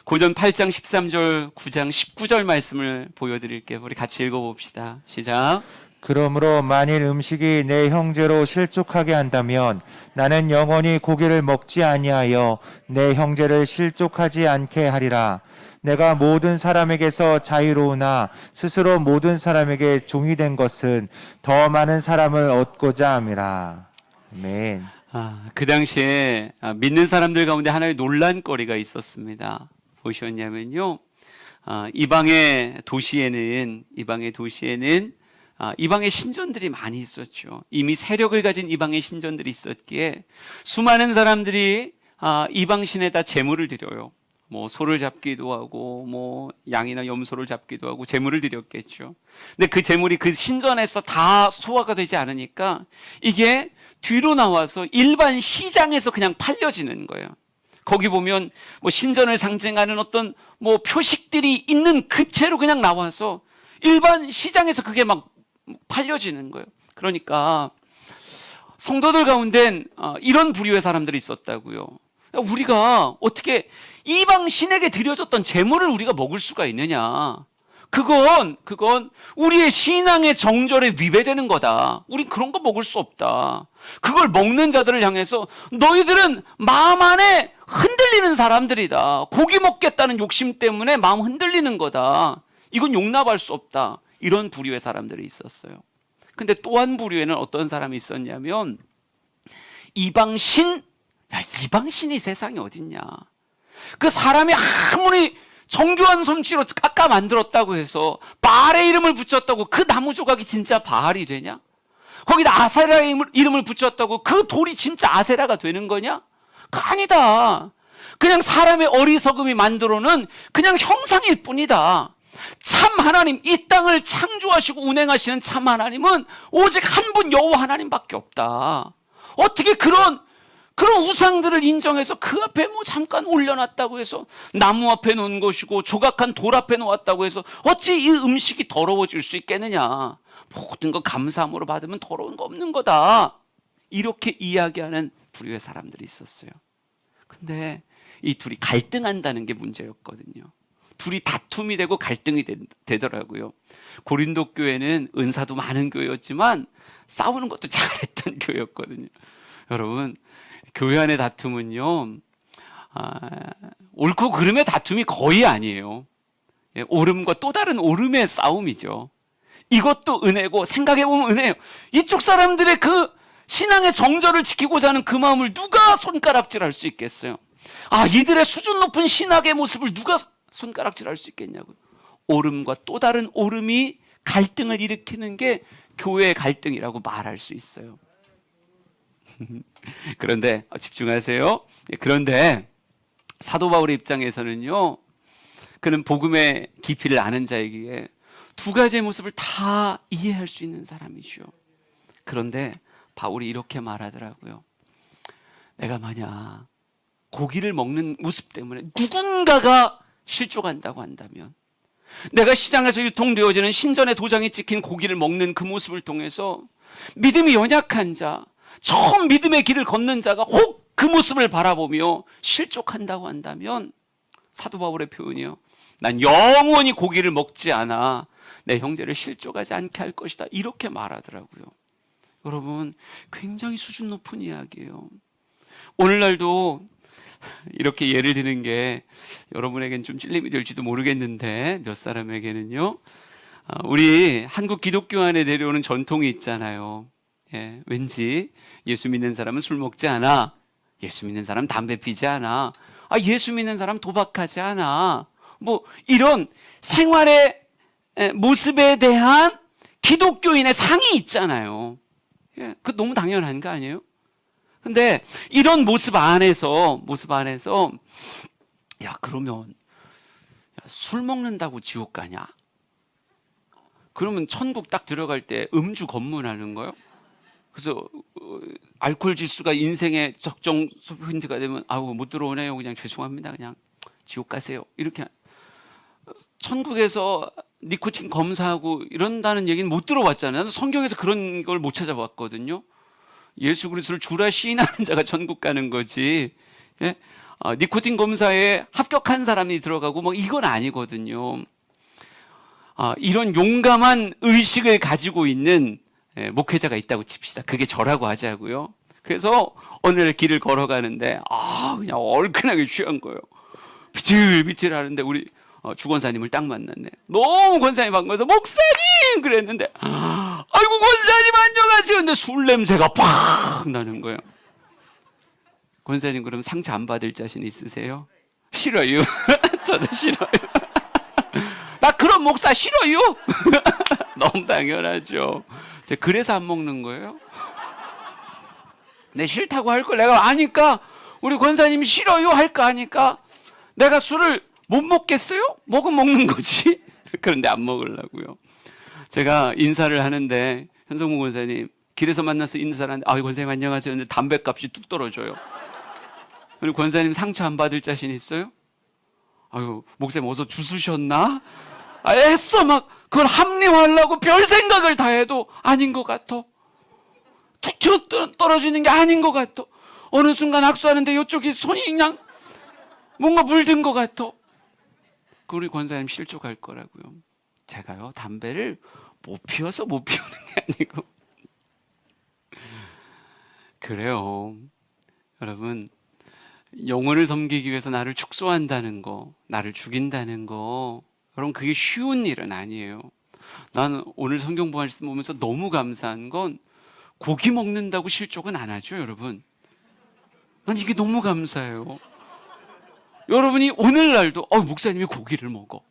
고전 8장 13절, 9장 19절 말씀을 보여드릴게요. 우리 같이 읽어봅시다. 시작. 그러므로 만일 음식이 내 형제로 실족하게 한다면 나는 영원히 고기를 먹지 아니하여 내 형제를 실족하지 않게 하리라. 내가 모든 사람에게서 자유로우나 스스로 모든 사람에게 종이 된 것은 더 많은 사람을 얻고자 함이라. 아멘. 그 당시에 믿는 사람들 가운데 하나의 논란거리가 있었습니다. 무엇이었냐면요, 이방의 도시에는 이방의 신전들이 많이 있었죠. 이미 세력을 가진 이방의 신전들이 있었기에 수많은 사람들이 이방 신에다 제물을 드려요. 뭐 소를 잡기도 하고 뭐 양이나 염소를 잡기도 하고 제물을 드렸겠죠. 근데 그 제물이 그 신전에서 다 소화가 되지 않으니까 이게 뒤로 나와서 일반 시장에서 그냥 팔려지는 거예요. 거기 보면 뭐 신전을 상징하는 어떤 뭐 표식들이 있는 그 채로 그냥 나와서 일반 시장에서 그게 막 팔려지는 거예요. 그러니까 성도들 가운데는 이런 부류의 사람들이 있었다고요. 우리가 어떻게 이방 신에게 드려졌던 제물을 우리가 먹을 수가 있느냐? 그건 우리의 신앙의 정절에 위배되는 거다. 우린 그런 거 먹을 수 없다. 그걸 먹는 자들을 향해서 너희들은 마음 안에 흔들리는 사람들이다. 고기 먹겠다는 욕심 때문에 마음 흔들리는 거다. 이건 용납할 수 없다. 이런 부류의 사람들이 있었어요. 근데 또 한 부류에는 어떤 사람이 있었냐면 이방신, 이방신이 세상에 어딨냐. 그 사람이 아무리 정교한 솜씨로 깎아 만들었다고 해서 바알의 이름을 붙였다고 그 나무 조각이 진짜 바알이 되냐? 거기다 아세라의 이름을 붙였다고 그 돌이 진짜 아세라가 되는 거냐? 아니다. 그냥 사람의 어리석음이 만들어는 그냥 형상일 뿐이다. 참 하나님, 이 땅을 창조하시고 운행하시는 참 하나님은 오직 한 분 여호와 하나님밖에 없다. 어떻게 그런 우상들을 인정해서 그 앞에 뭐 잠깐 올려놨다고 해서 나무 앞에 놓은 것이고 조각한 돌 앞에 놓았다고 해서 어찌 이 음식이 더러워질 수 있겠느냐. 모든 거 감사함으로 받으면 더러운 거 없는 거다. 이렇게 이야기하는 부류의 사람들이 있었어요. 근데 이 둘이 갈등한다는 게 문제였거든요. 둘이 다툼이 되고 갈등이 되더라고요. 고린도 교회는 은사도 많은 교회였지만 싸우는 것도 잘했던 교회였거든요. 여러분, 교회 안의 다툼은요, 옳고 그름의 다툼이 거의 아니에요. 옳음과 또 다른 옳음의 싸움이죠. 이것도 은혜고, 생각해보면 은혜예요. 이쪽 사람들의 그 신앙의 정절을 지키고자 하는 그 마음을 누가 손가락질할 수 있겠어요? 이들의 수준 높은 신학의 모습을 누가 손가락질할 수 있겠냐고요. 옳음과 또 다른 옳음이 갈등을 일으키는 게 교회의 갈등이라고 말할 수 있어요. 그런데 집중하세요. 그런데 사도 바울의 입장에서는요, 그는 복음의 깊이를 아는 자이기에 두 가지의 모습을 다 이해할 수 있는 사람이죠. 그런데 바울이 이렇게 말하더라고요. 내가 만약 고기를 먹는 모습 때문에 누군가가 실족한다고 한다면, 내가 시장에서 유통되어지는 신전의 도장이 찍힌 고기를 먹는 그 모습을 통해서 믿음이 연약한 자, 처음 믿음의 길을 걷는 자가 혹 그 모습을 바라보며 실족한다고 한다면, 사도 바울의 표현이요, 난 영원히 고기를 먹지 않아 내 형제를 실족하지 않게 할 것이다, 이렇게 말하더라고요. 여러분, 굉장히 수준 높은 이야기예요. 오늘날도 이렇게 예를 드는 게 여러분에겐 좀 찔림이 될지도 모르겠는데, 몇 사람에게는요, 우리 한국 기독교 안에 내려오는 전통이 있잖아요. 왠지 예수 믿는 사람은 술 먹지 않아, 예수 믿는 사람 담배 피지 않아, 예수 믿는 사람 도박하지 않아, 뭐 이런 생활의 모습에 대한 기독교인의 상이 있잖아요. 그거 너무 당연한 거 아니에요? 근데 이런 모습 안에서 그러면 술 먹는다고 지옥 가냐? 그러면 천국 딱 들어갈 때 음주 검문하는 거요? 그래서 알코올 지수가 인생의 적정 포인트가 되면 못 들어오네요, 그냥 죄송합니다, 그냥 지옥 가세요, 이렇게. 천국에서 니코틴 검사하고 이런다는 얘기는 못 들어봤잖아요. 성경에서 그런 걸 못 찾아봤거든요. 예수 그리스도를 주라 시인하는 자가 천국 가는 거지, 니코틴 검사에 합격한 사람이 들어가고 뭐 이건 아니거든요. 이런 용감한 의식을 가지고 있는 목회자가 있다고 칩시다. 그게 저라고 하자고요. 그래서 오늘 길을 걸어가는데 그냥 얼큰하게 취한 거예요. 비틀비틀 하는데 우리 주권사님을 딱 만났네. 너무 권사님 반가워서 목사님 그랬는데, 아이고 권사님 안녕하세요. 근데 술 냄새가 팍 나는 거예요. 권사님, 그럼 상처 안 받을 자신 있으세요? 싫어요. 저도 싫어요. 그런 목사 싫어요. 너무 당연하죠. 제가 그래서 안 먹는 거예요. 내 싫다고 할 걸 내가 아니까, 우리 권사님이 싫어요 할 거 아니까 내가 술을 못 먹겠어요? 먹으면 먹는 거지. 그런데 안 먹으려고요. 제가 인사를 하는데 현성무 권사님 길에서 만나서 인사를 하는데 아유 권사님 안녕하세요. 근데 담배값이 뚝 떨어져요. 그리고 권사님 상처 안 받을 자신 있어요? 아유 목사님 어서 주스셨나? 애써 막 그걸 합리화하려고 별 생각을 다 해도 아닌 것 같아. 툭 튀어 떨어지는 게 아닌 것 같아. 어느 순간 악수하는데 이쪽이 손이 그냥 뭔가 물든 것 같아. 우리 권사님 실족할 거라고요. 제가요 담배를 못 피워서 못 피우는 게 아니고 그래요. 여러분 영혼을 섬기기 위해서 나를 축소한다는 거, 나를 죽인다는 거, 여러분 그게 쉬운 일은 아니에요. 나는 오늘 성경 말씀 보면서 너무 감사한 건 고기 먹는다고 실족은 안 하죠, 여러분. 난 이게 너무 감사해요. 여러분이 오늘날도 목사님이 고기를 먹어.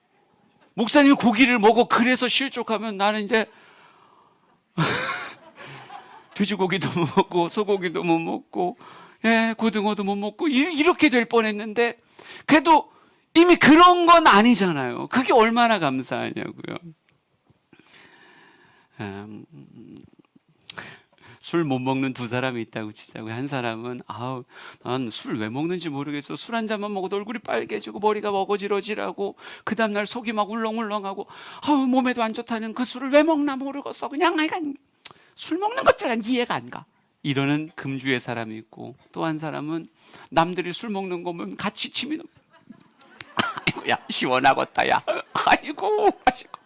목사님이 고기를 먹어. 그래서 실족하면 나는 이제 돼지고기도 못 먹고 소고기도 못 먹고 고등어도 못 먹고 이렇게 될 뻔했는데 그래도 이미 그런 건 아니잖아요. 그게 얼마나 감사하냐고요. 술 못 먹는 두 사람이 있다고 치자고요. 한 사람은 난 술 왜 먹는지 모르겠어. 술 한 잔만 먹어도 얼굴이 빨개지고 머리가 먹어지러지라고 그 다음날 속이 막 울렁울렁하고 몸에도 안 좋다는 그 술을 왜 먹나 모르겠어. 그냥 술 먹는 것들은 이해가 안 가. 이러는 금주의 사람이 있고 또 한 사람은 남들이 술 먹는 거 보면 같이 침이 넘. 아이고 야 시원하겠다 야. 아이고 맛있겠다.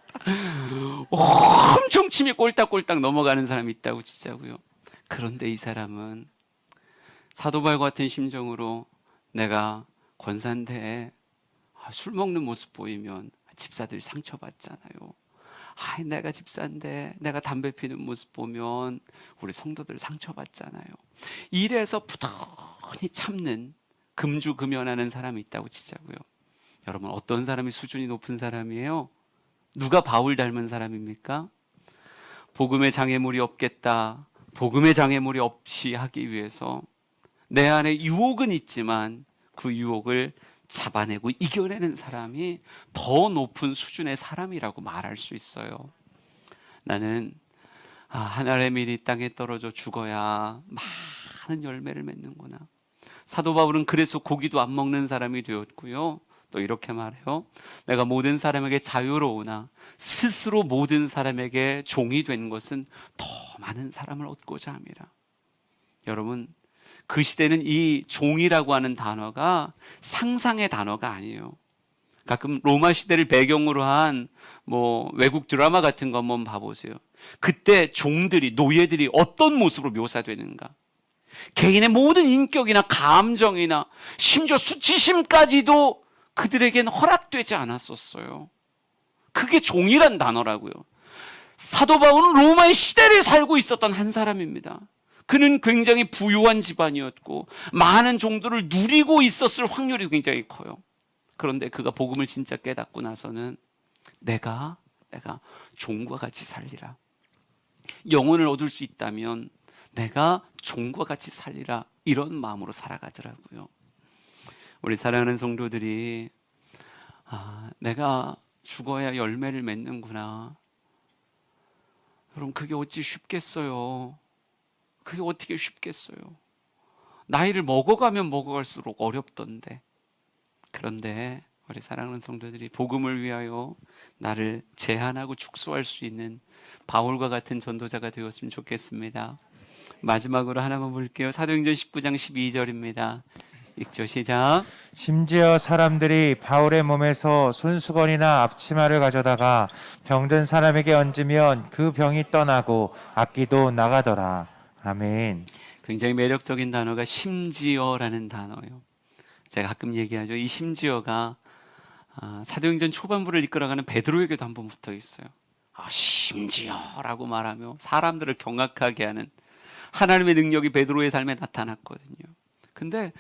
엄청 침이 꼴딱꼴딱 넘어가는 사람이 있다고 치자고요. 그런데 이 사람은 사도바울과 같은 심정으로 내가 권사인데 술 먹는 모습 보이면 집사들이 상처받잖아요. 내가 집사인데 내가 담배 피는 모습 보면 우리 성도들 상처받잖아요. 이래서 부단히 참는 금주금연하는 사람이 있다고 치자고요. 여러분 어떤 사람이 수준이 높은 사람이에요? 누가 바울 닮은 사람입니까? 복음의 장애물이 없겠다. 복음의 장애물이 없이 하기 위해서 내 안에 유혹은 있지만 그 유혹을 잡아내고 이겨내는 사람이 더 높은 수준의 사람이라고 말할 수 있어요. 나는 하늘의 밀이 땅에 떨어져 죽어야 많은 열매를 맺는구나. 사도 바울은 그래서 고기도 안 먹는 사람이 되었고요. 또 이렇게 말해요. 내가 모든 사람에게 자유로우나 스스로 모든 사람에게 종이 된 것은 더 많은 사람을 얻고자 함이라. 여러분 그 시대는 이 종이라고 하는 단어가 상상의 단어가 아니에요. 가끔 로마 시대를 배경으로 한 외국 드라마 같은 거 한번 봐보세요. 그때 종들이 노예들이 어떤 모습으로 묘사되는가. 개인의 모든 인격이나 감정이나 심지어 수치심까지도 그들에겐 허락되지 않았었어요. 그게 종이란 단어라고요. 사도 바울은 로마의 시대를 살고 있었던 한 사람입니다. 그는 굉장히 부유한 집안이었고 많은 종들을 누리고 있었을 확률이 굉장히 커요. 그런데 그가 복음을 진짜 깨닫고 나서는 내가 종과 같이 살리라. 영혼을 얻을 수 있다면 내가 종과 같이 살리라. 이런 마음으로 살아가더라고요. 우리 사랑하는 성도들이 내가 죽어야 열매를 맺는구나. 여러분 그게 어찌 쉽겠어요. 그게 어떻게 쉽겠어요. 나이를 먹어가면 먹어갈수록 어렵던데. 그런데 우리 사랑하는 성도들이 복음을 위하여 나를 제한하고 축소할 수 있는 바울과 같은 전도자가 되었으면 좋겠습니다. 마지막으로 하나만 볼게요. 사도행전 19장 12절입니다. 읽죠. 시작. 심지어 사람들이 바울의 몸에서 손수건이나 앞치마를 가져다가 병든 사람에게 얹으면 그 병이 떠나고 악기도 나가더라. 아멘. 굉장히 매력적인 단어가 심지어라는 단어예요. 제가 가끔 얘기하죠. 이 심지어가 사도행전 초반부를 이끌어가는 베드로에게도 한번 붙어 있어요. 심지어라고 말하며 사람들을 경악하게 하는 하나님의 능력이 베드로의 삶에 나타났거든요. 근데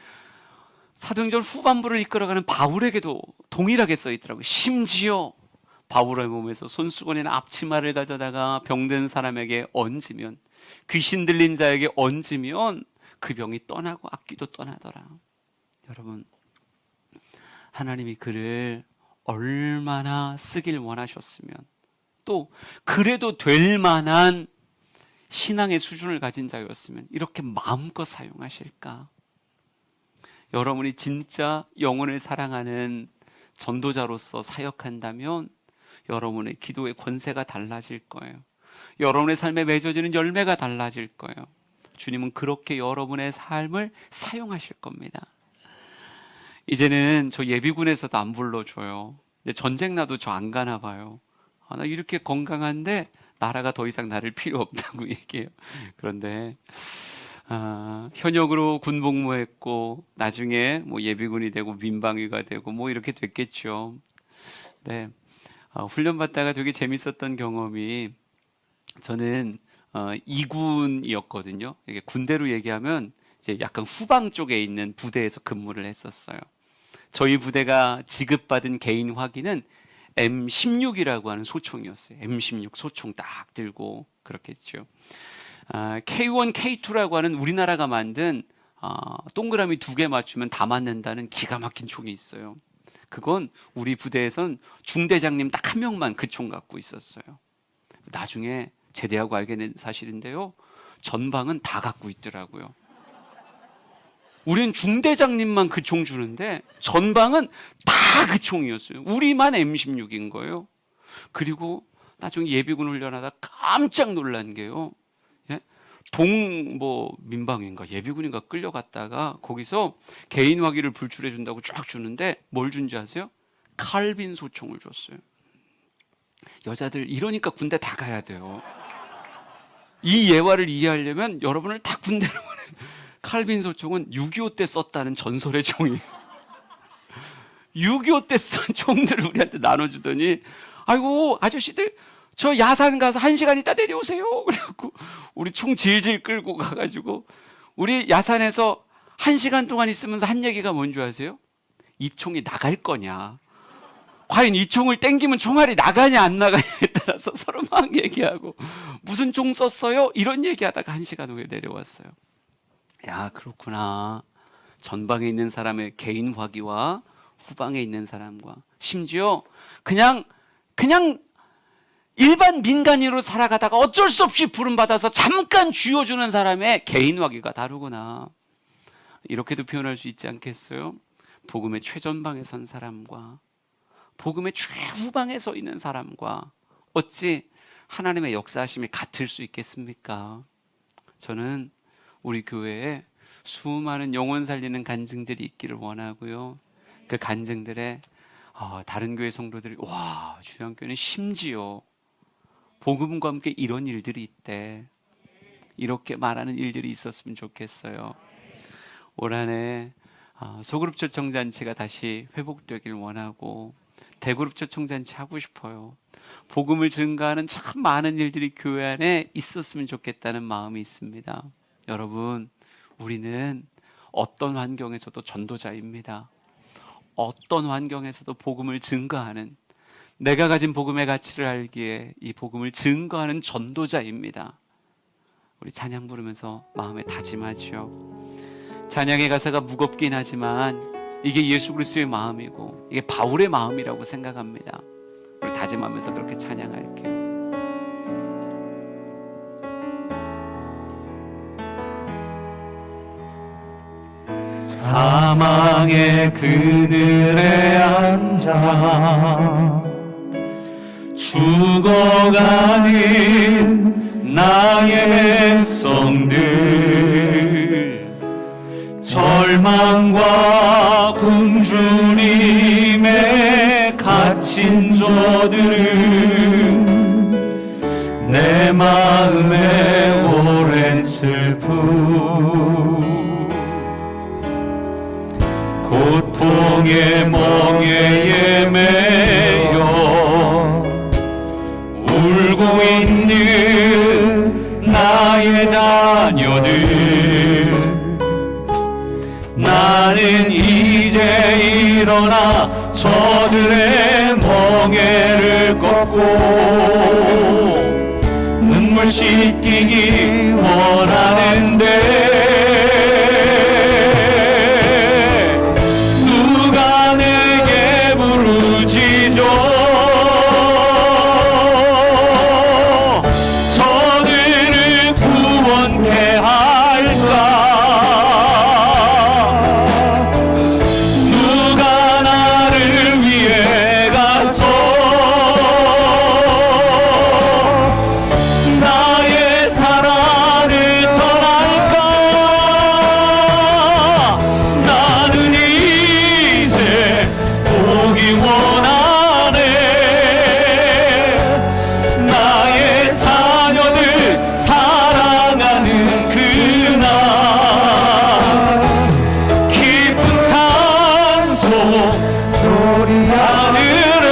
사도행전 후반부를 이끌어가는 바울에게도 동일하게 써 있더라고요. 심지어 바울의 몸에서 손수건이나 앞치마를 가져다가 병든 사람에게 얹으면, 귀신 들린 자에게 얹으면 그 병이 떠나고 악귀도 떠나더라. 여러분, 하나님이 그를 얼마나 쓰길 원하셨으면, 또 그래도 될 만한 신앙의 수준을 가진 자였으면 이렇게 마음껏 사용하실까? 여러분이 진짜 영혼을 사랑하는 전도자로서 사역한다면 여러분의 기도의 권세가 달라질 거예요. 여러분의 삶에 맺어지는 열매가 달라질 거예요. 주님은 그렇게 여러분의 삶을 사용하실 겁니다. 이제는 저 예비군에서도 안 불러줘요. 근데 전쟁 나도 저 안 가나 봐요. 나 이렇게 건강한데 나라가 더 이상 나를 필요 없다고 얘기해요. 그런데 현역으로 군복무했고 나중에 뭐 예비군이 되고 민방위가 되고 뭐 이렇게 됐겠죠. 네, 훈련받다가 되게 재밌었던 경험이, 저는 2군이었거든요. 이게 군대로 얘기하면 이제 약간 후방 쪽에 있는 부대에서 근무를 했었어요. 저희 부대가 지급받은 개인 화기는 M16이라고 하는 소총이었어요. M16 소총 딱 들고 그렇게 했죠. K1, K2라고 하는 우리나라가 만든 동그라미 2개 맞추면 다 맞는다는 기가 막힌 총이 있어요. 그건 우리 부대에선 중대장님 딱 한 명만 그 총 갖고 있었어요. 나중에 제대하고 알게 된 사실인데요, 전방은 다 갖고 있더라고요. 우린 중대장님만 그 총 주는데 전방은 다 그 총이었어요. 우리만 M16인 거예요. 그리고 나중에 예비군 훈련하다 깜짝 놀란 게요, 민방위인가 예비군인가 끌려갔다가 거기서 개인 화기를 불출해 준다고 쫙 주는데 뭘 준지 아세요? 칼빈 소총을 줬어요. 여자들 이러니까 군대 다 가야 돼요. 이 예화를 이해하려면 여러분을 다 군대로 보내요. 칼빈 소총은 6.25 때 썼다는 전설의 총이에요. 6.25 때 쓴 총들을 우리한테 나눠주더니, 아이고 아저씨들 저 야산 가서 1시간 있다 내려오세요. 그래갖고 우리 총 질질 끌고 가가지고 우리 야산에서 1시간 동안 있으면서 한 얘기가 뭔지 아세요? 이 총이 나갈 거냐, 과연 이 총을 땡기면 총알이 나가냐 안 나가냐에 따라서 서로 막 얘기하고, 무슨 총 썼어요? 이런 얘기하다가 1시간 후에 내려왔어요. 야, 그렇구나. 전방에 있는 사람의 개인 화기와 후방에 있는 사람과, 심지어 그냥 일반 민간인으로 살아가다가 어쩔 수 없이 부름받아서 잠깐 쥐어주는 사람의 개인 화기가 다르구나. 이렇게도 표현할 수 있지 않겠어요? 복음의 최전방에 선 사람과 복음의 최후방에 서 있는 사람과 어찌 하나님의 역사하심이 같을 수 있겠습니까? 저는 우리 교회에 수많은 영혼 살리는 간증들이 있기를 원하고요, 그 간증들에 다른 교회 성도들이, 와, 주양교회는 심지어 복음과 함께 이런 일들이 있대, 이렇게 말하는 일들이 있었으면 좋겠어요. 올 한해 소그룹 초청잔치가 다시 회복되길 원하고 대그룹 초청잔치 하고 싶어요. 복음을 증가하는 참 많은 일들이 교회 안에 있었으면 좋겠다는 마음이 있습니다. 여러분, 우리는 어떤 환경에서도 전도자입니다. 어떤 환경에서도 복음을 증거하는, 내가 가진 복음의 가치를 알기에 이 복음을 증거하는 전도자입니다. 우리 찬양 부르면서 마음에 다짐하죠. 찬양의 가사가 무겁긴 하지만 이게 예수 그리스도의 마음이고 이게 바울의 마음이라고 생각합니다. 우리 다짐하면서 그렇게 찬양할게요. 사망의 그늘에 앉아 죽어가는 나의 백성들, 절망과 굶주림에 갇힌 저들은 내 마음에 오랜 슬픔, 고통의 멍에에 매여 울고 있는 나의 자녀들, 나는 이제 일어나 저들의 멍에를 날 걷고 눈물 씻기기 원하는데 누가 내게 부르짖어 저들을 구원케 할까 누가 나를 위해 가서 나의 사랑을 전할까 나는 이제 보기 원하네 나의 자녀들 사랑하는 그날 깊은 찬송 소리 하늘에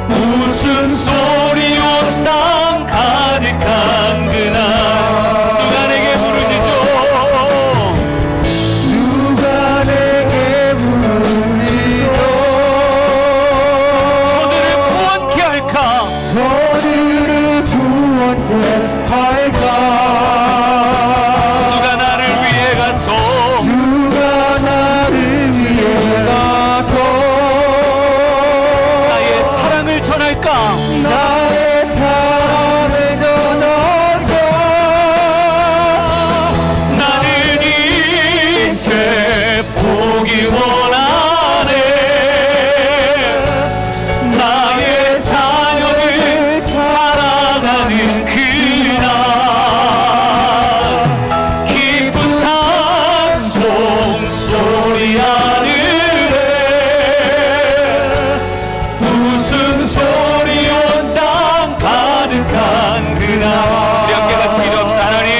웃음소리 온 땅 가득한 그날 누가 내게 부르짖어 누가 내게 부르짖어 저들을 구원케 할까 저리를 구원케 할까 누가 나를 위해 가서 누가 나를 위해 가서 나의 사랑을 전할까 나의 사랑을 전할까 나는 이제 보기 원하네 나의 자녀를 사랑하는 그날 깊은 찬송 소리 하늘에 웃음소리 온 땅 가득한 그날 우리 함께 같이 기도합시다. 하나님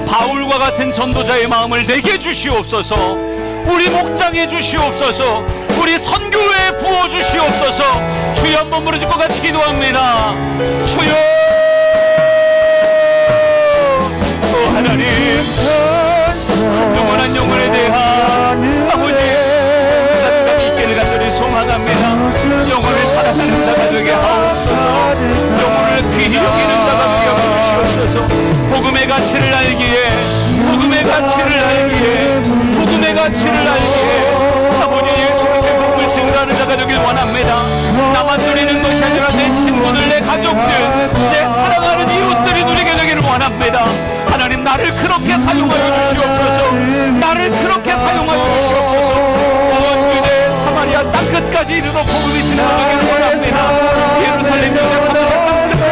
바울과 같은 전도자의 마음을 내게 주시옵소서 우리 목장해 주시옵소서 우리 선교회에 부어주시옵소서 주여 한번 부르짖고 같이 기도합니다. 주여 오 하나님 영원한 영혼에 대한 아버지 있기를 간절히 소망합니다. 영혼을 사랑하는 자가 되게 하옵소서 영혼을 귀히 여기는 자가 되게 하옵소서 복음의 가치를 알기에 복음의 가치를 알기에 복음의 가치를 알기에 아버지 예수 그리스도의 복음을 증거하는 자가 되길 원합니다. 나만 누리는 것이 아니라 내 친구들 내 가족들 내 사랑하는 이웃들이 누리게 되기를 원합니다. 하나님 나를 그렇게 사용하여 주시옵소서 나를 그렇게 사용하여 주시옵소서 온 유대 사마리아 땅끝까지 이르러 복음이 진행되기를 원합니다. 예루살렘 유대 사마리아 땅끝을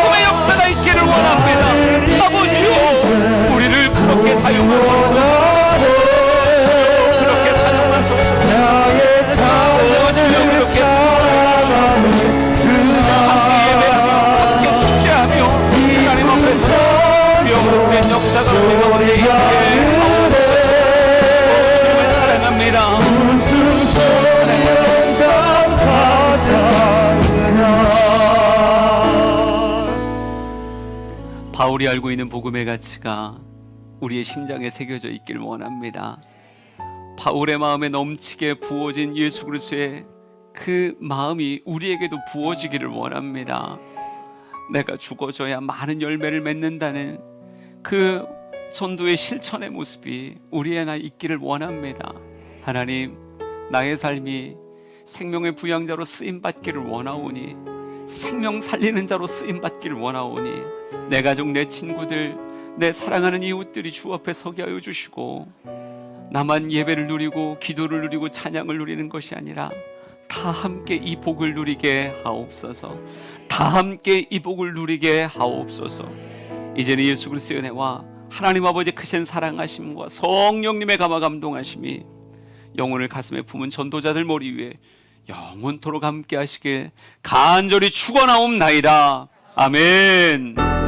복음의 역사가 있기를 원합니다. 아버지요 우리를 그렇게 사용하소서 그렇게 사용하소서 나의 자녀를 사랑하는 함께 예배하며 함께 축제하며 하나님 앞에서 영원된 역사가 우리 가운데 있게 주님을 사랑합니다. 바울이 알고 있는 복음의 가치가 우리의 심장에 새겨져 있길 원합니다. 바울의 마음에 넘치게 부어진 예수 그리스도의 그 마음이 우리에게도 부어지기를 원합니다. 내가 죽어져야 많은 열매를 맺는다는 그 전도의 실천의 모습이 우리의 나 있기를 원합니다. 하나님 나의 삶이 생명의 부양자로 쓰임받기를 원하오니 생명 살리는 자로 쓰임받기를 원하오니 내 가족 내 친구들 내 사랑하는 이웃들이 주 앞에 서게 하여 주시고 나만 예배를 누리고 기도를 누리고 찬양을 누리는 것이 아니라 다 함께 이 복을 누리게 하옵소서. 다 함께 이 복을 누리게 하옵소서. 이제는 예수 그리스도의 은혜와 하나님 아버지 크신 사랑하심과 성령님의 감화 감동하심이 영혼을 가슴에 품은 전도자들 머리 위에 영원토록 함께 하시길 간절히 축원하옵나이다. 아멘.